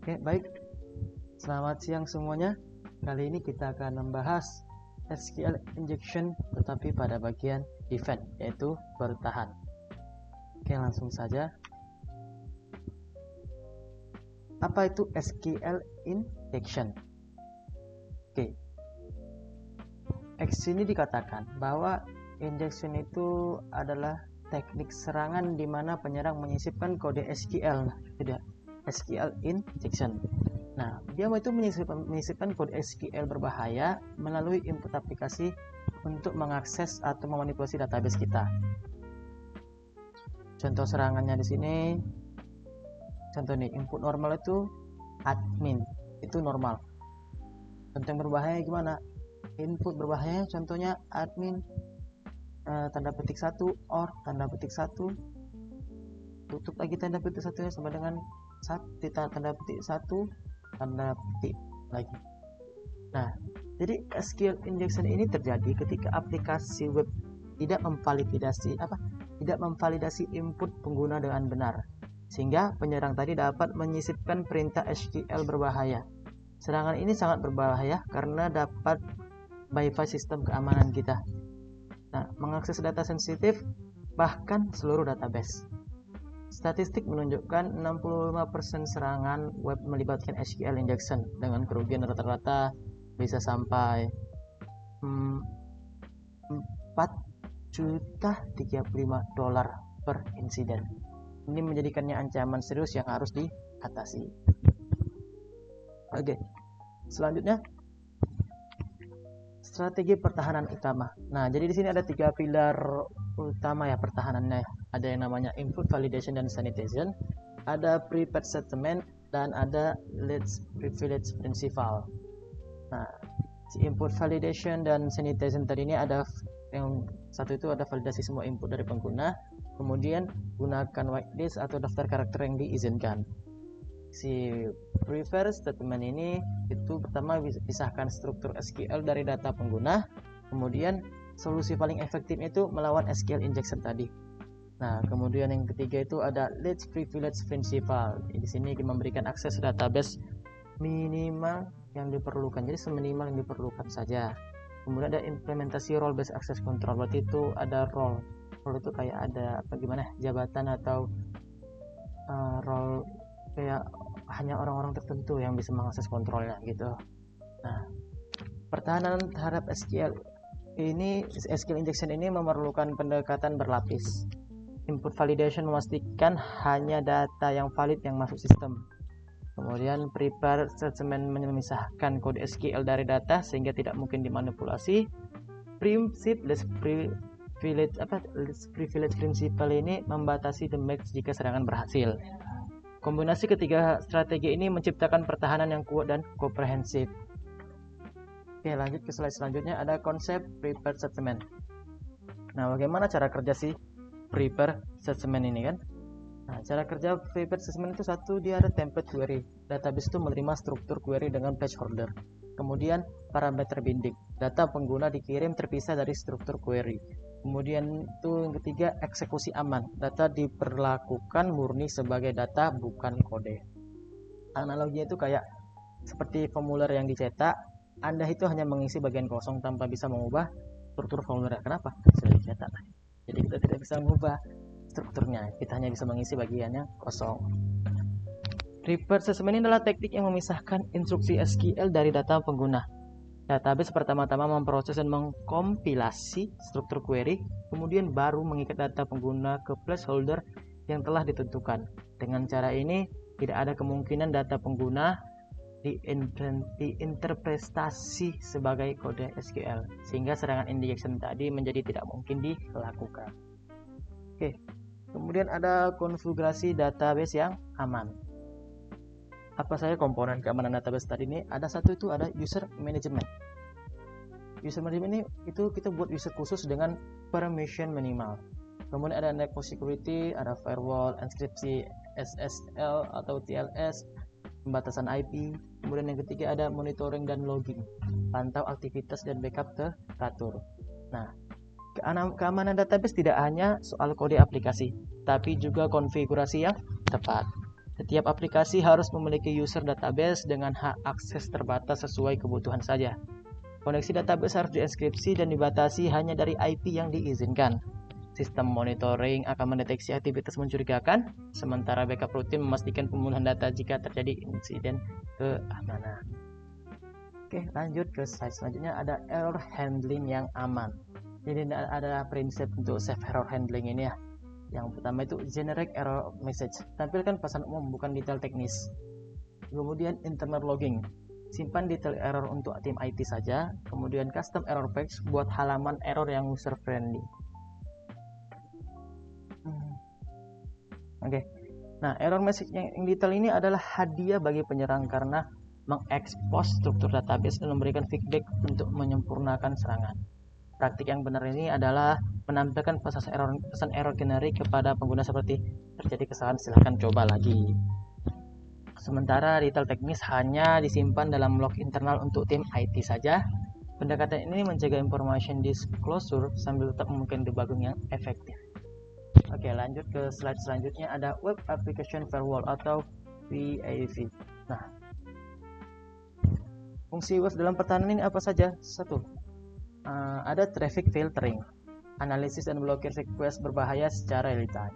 Oke, baik. Selamat siang semuanya. Kali ini kita akan membahas SQL injection tetapi pada bagian defend, yaitu bertahan. Oke, langsung saja. Apa itu SQL injection? Oke. X ini dikatakan bahwa injection itu adalah teknik serangan di mana penyerang menyisipkan kode SQL, tidak SQL injection. Nah, dia itu menyisipkan kode SQL berbahaya melalui input aplikasi untuk mengakses atau memanipulasi database kita. Contoh serangannya di sini, contoh nih, input normal itu admin, itu normal. Contoh yang berbahaya gimana? Input berbahaya contohnya admin tanda petik 1 or tanda petik 1 tutup lagi tanda petik 1 sama dengan tanda petik 1 tanda petik lagi. Nah, jadi SQL injection ini terjadi ketika aplikasi web tidak memvalidasi input pengguna dengan benar, sehingga penyerang tadi dapat menyisipkan perintah SQL berbahaya. Serangan ini sangat berbahaya karena dapat bypass sistem keamanan kita. Nah, mengakses data sensitif bahkan seluruh database. Statistik menunjukkan 65% serangan web melibatkan SQL injection dengan kerugian rata-rata bisa sampai 4.035 dolar per insiden. Ini menjadikannya ancaman serius yang harus diatasi. Oke. Selanjutnya, strategi pertahanan utama. Nah, jadi di sini ada 3 pilar utama ya pertahanannya. Ada yang namanya input validation dan sanitization, ada prepared settlement, dan ada least privilege principle. Nah, si input validation dan sanitization tadi ini ada yang satu itu ada validasi semua input dari pengguna, kemudian gunakan whitelist atau daftar karakter yang diizinkan. Si prepared statement ini itu pertama pisahkan struktur SQL dari data pengguna, kemudian solusi paling efektif itu melawan SQL injection tadi. Nah, kemudian yang ketiga itu ada least privilege principle. Di sini memberikan akses database minimal yang diperlukan, jadi seminimal yang diperlukan saja. Kemudian ada implementasi role based access control. Berarti itu ada role itu kayak ada jabatan atau role kayak hanya orang-orang tertentu yang bisa mengakses kontrolnya gitu. Nah, pertahanan terhadap SQL injection ini memerlukan pendekatan berlapis. Input validation memastikan hanya data yang valid yang masuk sistem. Kemudian prepared statement memisahkan kode SQL dari data sehingga tidak mungkin dimanipulasi. Prinsip least privilege principle ini membatasi damage jika serangan berhasil. Kombinasi ketiga strategi ini menciptakan pertahanan yang kuat dan komprehensif. Oke, lanjut ke slide selanjutnya, ada konsep prepared statement. Nah, bagaimana cara kerja si prepared statement ini kan? Nah, cara kerja prepared statement itu satu, dia ada template query. Database itu menerima struktur query dengan placeholder. Kemudian parameter binding. Data pengguna dikirim terpisah dari struktur query. Kemudian itu yang ketiga, eksekusi aman. Data diperlakukan murni sebagai data, bukan kode. Analoginya itu kayak seperti formulir yang dicetak. Anda itu hanya mengisi bagian kosong tanpa bisa mengubah struktur formulir. Kenapa? Sudah dicetak. Jadi kita tidak bisa mengubah strukturnya. Kita hanya bisa mengisi bagiannya kosong. Prepared statement ini adalah teknik yang memisahkan instruksi SQL dari data pengguna. Database pertama-tama memproses dan mengkompilasi struktur query, kemudian baru mengikat data pengguna ke placeholder yang telah ditentukan. Dengan cara ini, tidak ada kemungkinan data pengguna diinterpretasi sebagai kode SQL, sehingga serangan injection tadi menjadi tidak mungkin dilakukan. Oke, kemudian ada konfigurasi database yang aman. Apa saja komponen keamanan database tadi ini? Ada satu itu ada user management. User management ini itu kita buat user khusus dengan permission minimal. Kemudian ada network security, ada firewall, enkripsi, SSL atau TLS, pembatasan IP. Kemudian yang ketiga ada monitoring dan logging, pantau aktivitas dan backup teratur. Nah, keamanan database tidak hanya soal kode aplikasi, tapi juga konfigurasi yang tepat. Setiap aplikasi harus memiliki user database dengan hak akses terbatas sesuai kebutuhan saja. Koneksi database harus dienkripsi dan dibatasi hanya dari IP yang diizinkan. Sistem monitoring akan mendeteksi aktivitas mencurigakan, sementara backup rutin memastikan pemulihan data jika terjadi insiden keamanan. Oke, lanjut ke slide selanjutnya, ada error handling yang aman. Jadi ada prinsip untuk safe error handling ini ya. Yang pertama itu generate error message, tampilkan pesan umum bukan detail teknis. Kemudian internal logging, simpan detail error untuk tim IT saja. Kemudian custom error page, buat halaman error yang user friendly. Oke. Nah, error message yang detail ini adalah hadiah bagi penyerang karena mengekspos struktur database dan memberikan feedback untuk menyempurnakan serangan. Praktik yang benar ini adalah menampilkan pesan error generik kepada pengguna seperti terjadi kesalahan, silahkan coba lagi. Sementara detail teknis hanya disimpan dalam log internal untuk tim IT saja. Pendekatan ini mencegah information disclosure sambil tetap memungkinkan debugging yang efektif. Oke, lanjut ke slide selanjutnya, ada Web Application Firewall atau WAV. Nah, fungsi web dalam pertahanan ini apa saja? Satu, ada traffic filtering, analisis dan blokir request berbahaya secara real time.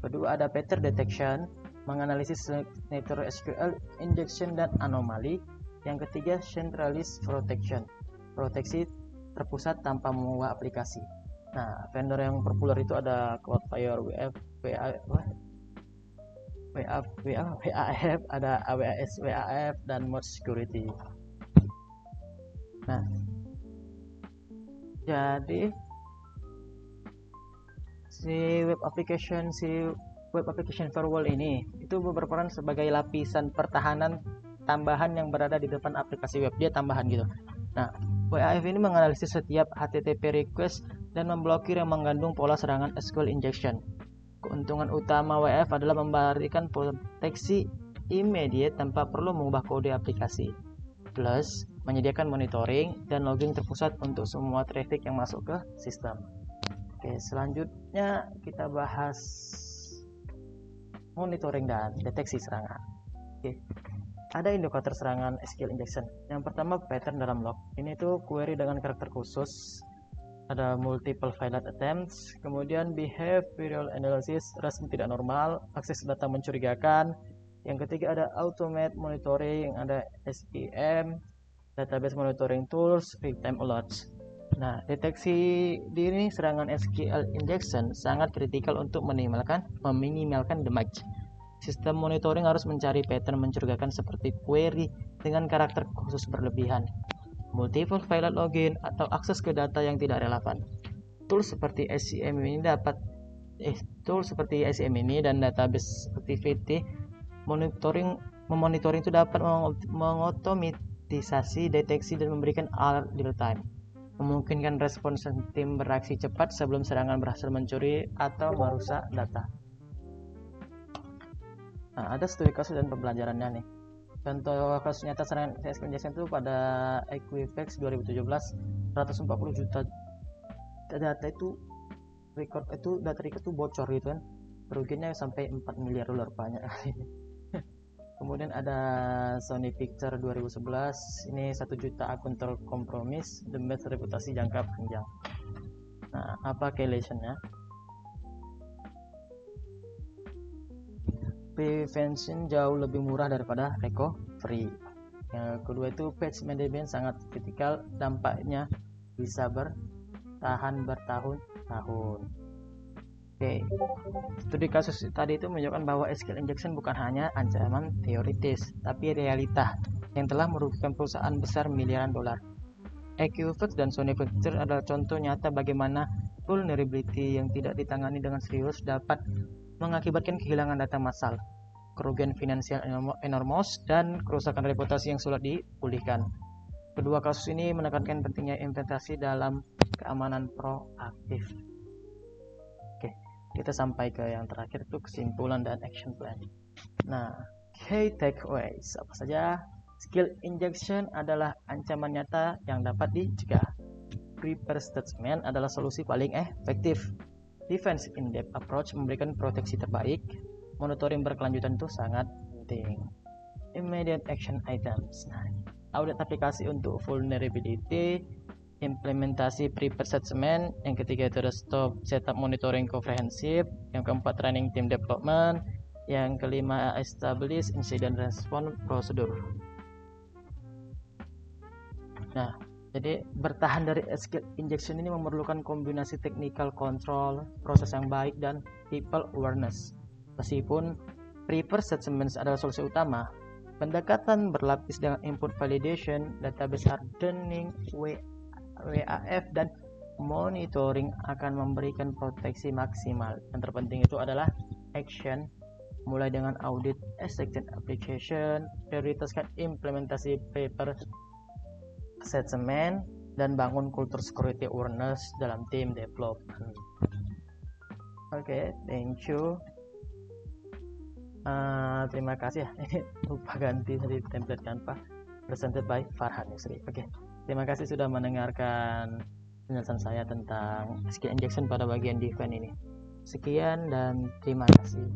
Kedua, ada pattern detection, menganalisis signature SQL injection dan anomali. Yang ketiga, centralized protection, proteksi terpusat tanpa mengubah aplikasi. Nah, vendor yang populer itu ada Cloudflare, WAF, ada AWS WAF dan Merge Security. Nah, jadi si web application firewall ini itu berperan sebagai lapisan pertahanan tambahan yang berada di depan aplikasi web, dia tambahan gitu. Nah, WAF ini menganalisis setiap HTTP request dan memblokir yang mengandung pola serangan SQL injection. Keuntungan utama WAF adalah memberikan proteksi immediate tanpa perlu mengubah kode aplikasi, plus menyediakan monitoring dan logging terpusat untuk semua traffic yang masuk ke sistem. Oke, selanjutnya kita bahas monitoring dan deteksi serangan. Oke, ada indikator serangan SQL injection. Yang pertama, pattern dalam log. Ini tuh query dengan karakter khusus. Ada multiple failed attempts. Kemudian behavioral analysis, respon tidak normal, akses data mencurigakan. Yang ketiga ada automate monitoring, ada SEM, database monitoring tools, real-time alerts. Nah, deteksi dini serangan SQL injection sangat kritikal untuk meminimalkan damage. Sistem monitoring harus mencari pattern mencurigakan seperti query dengan karakter khusus berlebihan, multiple failed login, atau akses ke data yang tidak relevan. Tools seperti SEM ini dan database activity monitoring itu dapat mengotomatisasi deteksi dan memberikan alert real time, memungkinkan respons tim bereaksi cepat sebelum serangan berhasil mencuri atau merusak data. Nah, ada studi kasus dan pembelajarannya nih. Contoh kasus nyata serangan SQL injection itu pada Equifax 2017, 140 juta data itu data record itu bocor gitu kan. Kerugiannya sampai 4 miliar dolar, banyak kali. Kemudian ada Sony Picture 2011, ini 1 juta akun terkompromis demi reputasi jangka panjang. Nah, apa keylessionnya? Prevention jauh lebih murah daripada recovery. Yang kedua itu patch management sangat kritikal, dampaknya bisa bertahan bertahun-tahun. Oke, studi kasus tadi itu menunjukkan bahwa SQL injection bukan hanya ancaman teoritis, tapi realita yang telah merugikan perusahaan besar miliaran dolar. Equifax dan Sony Pictures adalah contoh nyata bagaimana vulnerability yang tidak ditangani dengan serius dapat mengakibatkan kehilangan data massal, kerugian finansial enormous, dan kerusakan reputasi yang sulit dipulihkan. Kedua kasus ini menekankan pentingnya investasi dalam keamanan proaktif. Oke, kita sampai ke yang terakhir itu kesimpulan dan action plan. Nah, key takeaways apa saja? Skill injection adalah ancaman nyata yang dapat dicegah. Prepare statement adalah solusi paling efektif. Defense in-depth approach memberikan proteksi terbaik. monitoring berkelanjutan itu sangat penting. Immediate action items. Nah, audit aplikasi untuk vulnerability, implementasi pre-patch assessment, yang ketiga itu ada stop setup monitoring komprehensif, yang keempat training team development, yang kelima establish incident response procedure. Nah, jadi bertahan dari SQL injection ini memerlukan kombinasi technical control, proses yang baik, dan people awareness. Meskipun pre-patch assessment adalah solusi utama, pendekatan berlapis dengan input validation, database hardening, WAF, dan monitoring akan memberikan proteksi maksimal. Yang terpenting itu adalah action, mulai dengan audit execution application, prioritaskan implementasi paper assessment, dan bangun kultur security awareness dalam tim development. Oke, thank you. Terima kasih ya. Lupa ganti dari template Canva. Presented by Farhan Yusri. Oke, terima kasih sudah mendengarkan penjelasan saya tentang SQL injection pada bagian defense ini. Sekian dan terima kasih.